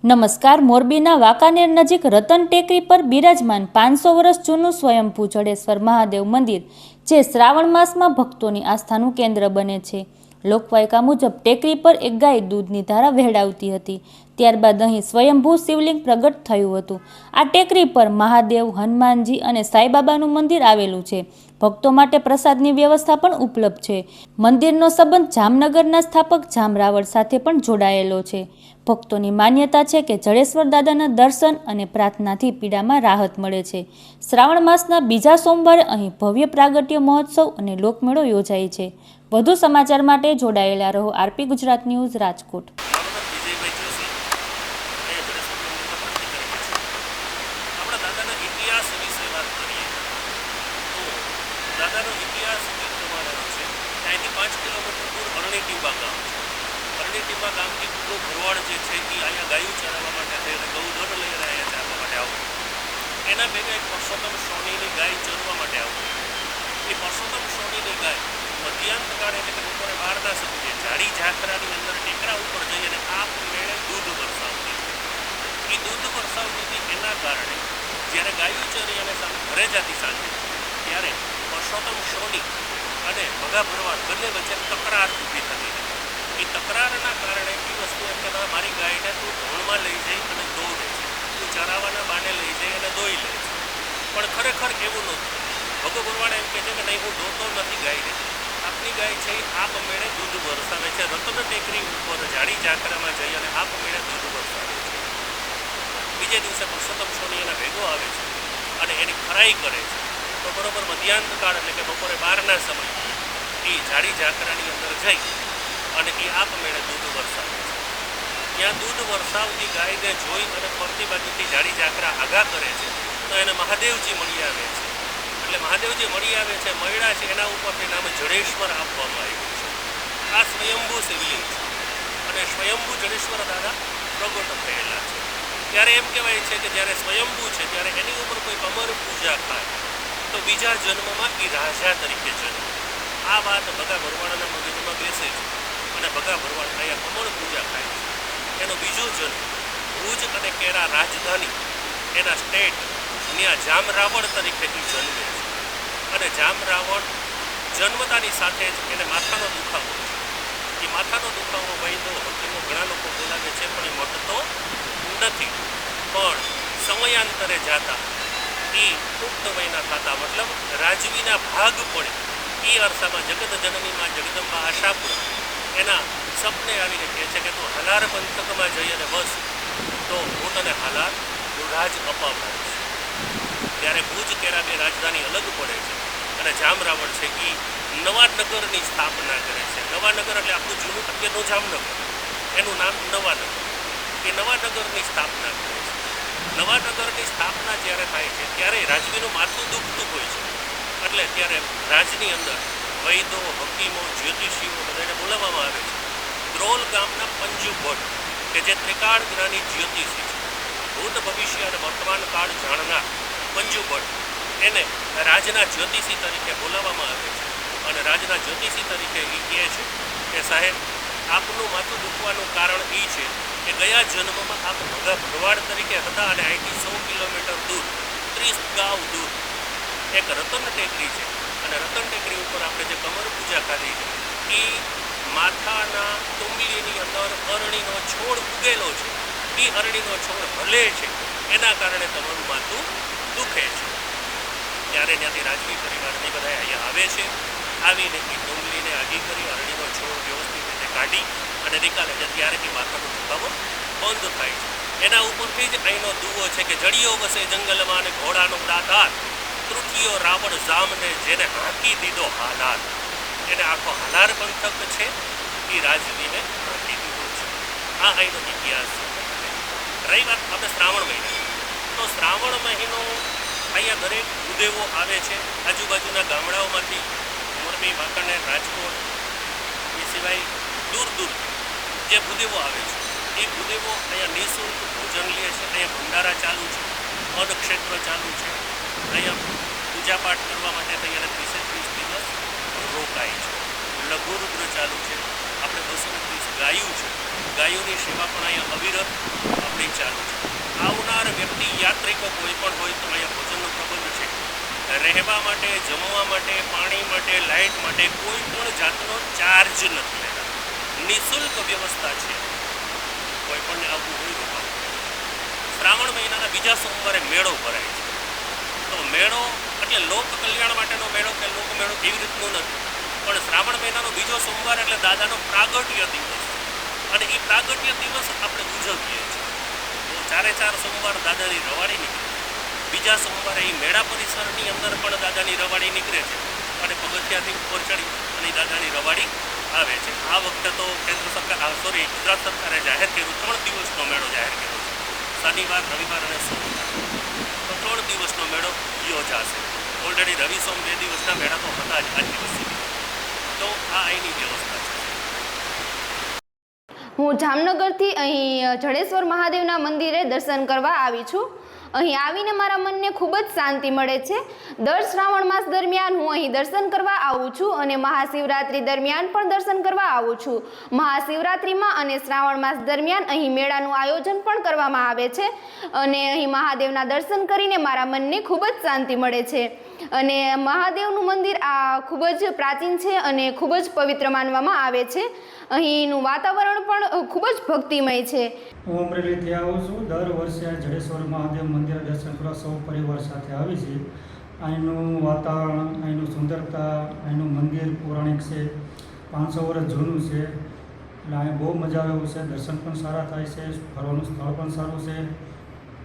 નમસ્કાર. મોરબીના વાંકાનેર નજીક રતન ટેકરી પર બિરાજમાન 500 વર્ષ જૂનું સ્વયંભૂ જડેશ્વર મહાદેવ મંદિર, જે શ્રાવણ માસમાં ભક્તોની આસ્થાનું કેન્દ્ર બને છે. લોકવાયકા મુજબ ટેકરી પર એક ગાય દૂધની ધારા વહેડાવતી હતી. ત્યારબાદ અહીં સ્વયંભૂ શિવલિંગ પ્રગટ થયું હતું. આ ટેકરી પર મહાદેવ, હનુમાનજી અને સાંઈબાબાનું મંદિર આવેલું છે. ભક્તો માટે પ્રસાદની વ્યવસ્થા પણ ઉપલબ્ધ છે. મંદિરનો સંબંધ જામનગરના સ્થાપક જામરાવળ સાથે પણ જોડાયેલો છે. ભક્તોની માન્યતા છે કે જડેશ્વર દાદાના દર્શન અને પ્રાર્થનાથી પીડામાં રાહત મળે છે. શ્રાવણ માસના બીજા સોમવારે અહીં ભવ્ય પ્રાગટ્ય મહોત્સવ અને લોકમેળો યોજાય છે. વધુ સમાચાર માટે જોડાયેલા રહો આરપી ગુજરાત ન્યૂઝ, રાજકોટ. દાદાનો ઇતિહાસ એ પ્રમાણેનો છે. ત્યાંથી 5 કિલોમીટર દૂર અરણીટીંબા ગામ છે. અરણીટીંબા ગામથી પૂરો ભરવાડ જે છે એ અહીંયા ગાયું ચરાવવા માટે થઈને ગૌધન લઈને અહીંયા ચારવા માટે આવતું. એના ભેગા એક પરસોત્તમ સોનીની ગાય ચરવા માટે આવતી. એ પરસોત્તમ સોનીની ગાય મધ્યાંતકાળ એટલે કે બપોરે 12ના સમયે જાડી ઝાખરાની અંદર ટેકરા ઉપર જઈ અને આપમેળે દૂધ વરસાવતી. એ દૂધ વરસાવતી હતી એના કારણે જ્યારે ગાયું ચરી અને સામે ઘરે જતી સાંજે ત્યારે પરસોત્તમ સોની અને ભગા ભરવાડ બંને વચ્ચે તકરાર ઊભી થતી હતી. એ તકરારના કારણે એ વસ્તુ એમ કે મારી ગાયને તું ધોળમાં લઈ જઈ અને દોઈ લે છે, તું ચરાવાના બાને લઈ જઈ અને દોઈ લે છે. પણ ખરેખર એવું નહોતું. ભગો ભરવાડ એમ કહે છે કે નહીં, હું દોતો નથી ગાયને, આપની ગાય છે એ આપમેળે દૂધ વરસાવે છે. રતન ટેકરી ઉપર જાડી ઝાકરામાં જઈ અને આપમેળે દૂધ વરસાવે છે. બીજે દિવસે પરસોત્તમ સોની એના ભેગો આવે છે અને એની ખરાઈ કરે છે. તો બરોબર મધ્યાંતકાળ એટલે કે બપોરે 12ના સમય એ જાડી ઝાકરાની અંદર જઈ અને એ આપમેળે દૂધ વરસાવે છે. ત્યાં દૂધ વરસાવતી ગાયને જોઈ અને ફરતી બાજુથી જાડી ઝાકરા આગા કરે છે તો એને મહાદેવજી મળી આવે છે. એટલે મહાદેવજી મળી આવે છે, મળ્યા છે, એના ઉપરથી નામ જડેશ્વર આપવામાં આવ્યું છે. આ સ્વયંભૂ શિવલિંગ છે અને સ્વયંભૂ જડેશ્વર દાદા પ્રગટ થયેલા છે. ત્યારે એમ કહેવાય છે કે જ્યારે સ્વયંભૂ છે ત્યારે એની ઉપર કોઈ કમર પૂજા થાય તો બીજા જન્મમાં એ રાજા તરીકે જન્મ. આ વાત ભગા ભરવાડના મગજમાં બેસે છે અને ભગા ભરવાડ અહીંયા કમળ પૂજા થાય છે. એનો બીજો જન્મ ભુજ અને કેરા રાજધાની એના સ્ટેટ ત્યાં જામરાવણ તરીકે એ જન્મે છે. અને જામરાવણ જન્મતાની સાથે જ એને માથાનો દુખાવો છે. એ માથાનો દુખાવો વૈદો હકીમો ઘણા લોકો બોલાવે છે પણ એ મટતો નથી. પણ સમયાંતરે જાતા એ પુખ્ત વયના થતા મતલબ રાજવીના ભાગ પડે એ અરસામાં જગત જનનીમાં જગદંબા આશાપુરા એના સપને આવીને કહે છે કે તું હાલાર પંથકમાં જઈ અને બસ તો હું તને હાલાર રાજ અપાવડાવીશ. ત્યારે ભુજ કેરા બે રાજધાની અલગ પડે છે અને જામરાવણ છે એ નવા નગરની સ્થાપના કરે છે. નવા નગર એટલે આપણું જૂનું અત્યારનું જામનગર, એનું નામ નવા નગર. એ નવા નગરની સ્થાપના કરે છે. નવા નગરની સ્થાપના જ્યારે થાય છે ત્યારે રાજવીનું માથું દુખતું હોય છે. એટલે ત્યારે રાજની અંદર વૈદો, હકીમો, જ્યોતિષીઓ બધાને બોલાવવામાં આવે છે. દ્રોલ ગામના પંજુ ભટ્ટ કે જે ત્રિકાળ જ્ઞાની જ્યોતિષી છે, ભૂત ભવિષ્ય અને વર્તમાન કાળ જાણનાર પંજુ ભટ્ટ, એને રાજના જ્યોતિષી તરીકે બોલાવવામાં આવે છે. અને રાજના જ્યોતિષી તરીકે એ કહે છે કે સાહેબ, આપનું માથું દુખવાનું કારણ એ છે કે ગયા જન્મમાં આપ ભગા ભરવાડ તરીકે હતા અને અહીંથી 100 કિલોમીટર દૂર 30 ગાંવ દૂર એક રતન ટેકરી છે અને રતન ટેકરી ઉપર આપણે જે કમર પૂજા કરી છે એ માથાના તુંબલીની અંદર અરણીનો છોડ ઉગેલો છે. એ અરણીનો છોડ હલે છે, એના કારણે તમારું માથું દુખે છે. ત્યારે ત્યાંથી રાજવી પરિવારની બધા અહીંયા આવે છે. આવીને એ તુંબલીને આઘી કરી અરણીનો છોડ વ્યવસ્થિત રીતે કાઢી અને નિકાલે છે. ત્યારે એ માથાનો દુખાવો બંધ થાય છે. એના ઉપરથી જ અહીંનો દુવો છે કે જડિયો વસે જંગલમાં અને ઘોડાનો દાતાર, તૃતીયો રાવણ જામને જેને હાંકી દીધો હાલાર. એને આખો હાલાર પંથક છે એ રાજવીને હાંકી દીધો છે. આ અહીંનો ઇતિહાસ છે. રહી વાત આપણે શ્રાવણ મહિના, તો શ્રાવણ મહિનો અહીંયા દરેક ભૂદેવો આવે છે આજુબાજુના ગામડાઓમાંથી, મોરબી, વાંકાનેર, રાજકોટ, એ સિવાય દૂર દૂર જે ભૂદેવો આવે છે એ ભૂદેવો અહીંયા નિઃશુલ્ક ભોજન લે છે. અહીંયા ભંડારા ચાલુ છે, પદક્ષેત્ર ચાલુ છે. અહીંયા પૂજાપાઠ કરવા માટે અહીંયા 30 દિવસ રોકાય છે. લઘુરુદ્ર ચાલુ છે. આપણે 230 ગાયું છે, ગાયોની સેવા પણ અહીંયા અવિરત આપણી યાત્રિકો કોઈ પણ હોય તો અહીંયા ભોજનનો પ્રબંધ છે. રહેવા માટે, જમવા માટે, પાણી માટે, લાઇટ માટે કોઈ પણ જાતનો ચાર્જ નથી લેતા. નિઃશુલ્ક વ્યવસ્થા છે. કોઈ પણને આવવું હોય રોકાવું. શ્રાવણ મહિનાના બીજા સોમવારે મેળો ભરાય છે. તો મેળો એટલે લોક કલ્યાણ માટેનો મેળો કે લોકમેળો એવી રીતનું નથી, પણ શ્રાવણ મહિનાનો બીજો સોમવાર એટલે દાદાનો પ્રાગટ્ય દિવસ, અને એ પ્રાગટ્ય દિવસ આપણે ઉજવીએ છીએ. તો 4 સોમવાર દાદાની રવાડી નીકળે. બીજા સોમવારે એ મેળા પરિસરની અંદર પણ દાદાની રવાડી નીકળે છે, અને પગથિયાથી ઉપર ચડી અને દાદાની રવાડી આવે છે. આ વખતે તો કેન્દ્ર સરકાર ગુજરાત સરકારે જાહેર કર્યું 3 દિવસનો મેળો જાહેર કર્યો છે. શનિવાર, રવિવાર અને સોમવાર, તો 3 દિવસનો મેળો યોજાશે. ઓલરેડી રવિ સોમ 2 દિવસના મેળા તો હતા જ આજ દિવસ સુધી. તો આ અહીંની વ્યવસ્થા છે. હું જામનગરથી અહીં જડેશ્વર મહાદેવના મંદિરે દર્શન કરવા આવી છું. અહીં આવીને મારા મનને ખૂબ જ શાંતિ મળે છે. દર શ્રાવણ માસ દરમિયાન હું અહીં દર્શન કરવા આવું છું, અને મહાશિવરાત્રિ દરમિયાન પણ દર્શન કરવા આવું છું. મહાશિવરાત્રિમાં અને શ્રાવણ માસ દરમિયાન અહીં મેળાનું આયોજન પણ કરવામાં આવે છે, અને અહીં મહાદેવના દર્શન કરીને મારા મનને ખૂબ જ શાંતિ મળે છે. અને મહાદેવનું મંદિર આ ખૂબ જ પ્રાચીન છે અને ખૂબ જ પવિત્ર માનવામાં આવે છે. અહીંનું વાતાવરણ પણ ખૂબ જ ભક્તિમય છે. હું અમરેલીથી આવું છું. દર વર્ષે જડેશ્વર મહાદેવ મંદિર દર્શન કરવા સૌ પરિવાર સાથે આવી છે. અહીંનું વાતાવરણ, અહીંનું સુંદરતા, અહીંનું મંદિર પૌરાણિક છે, 500 વર્ષ જૂનું છે, એટલે અહીં બહુ મજા આવે એવું છે. દર્શન પણ સારા થાય છે, ફરવાનું સ્થળ પણ સારું છે.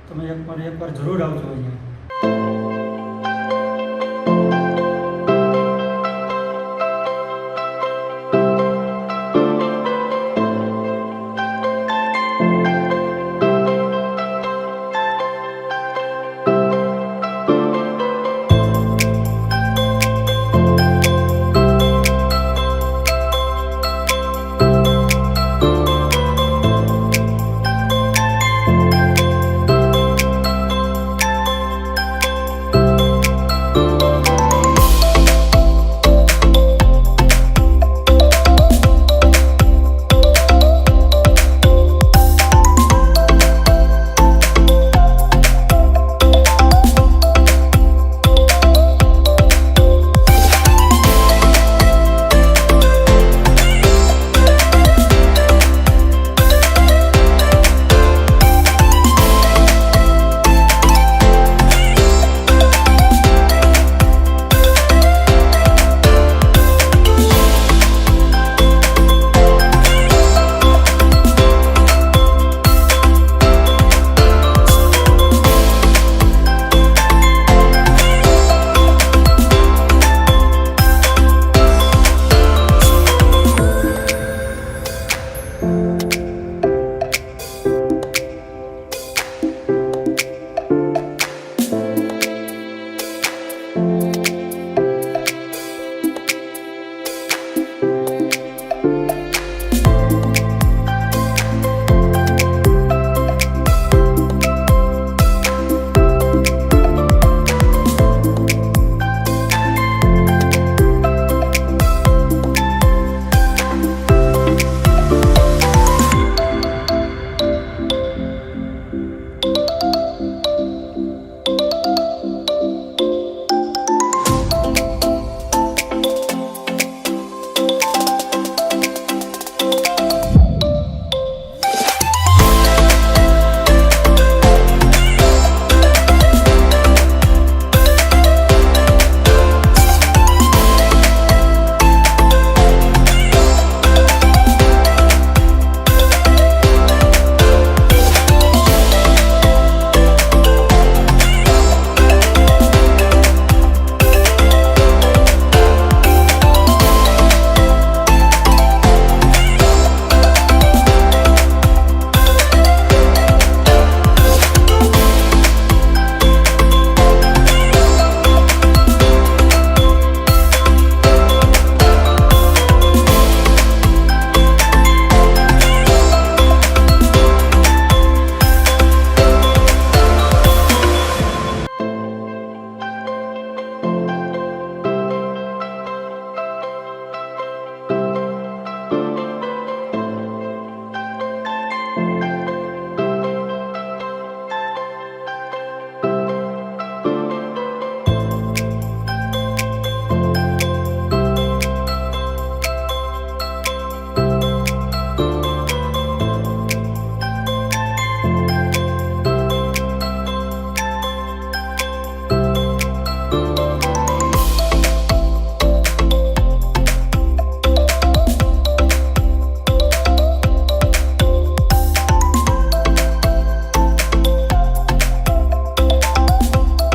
તમે એકવાર જરૂર આવજો અહીંયા.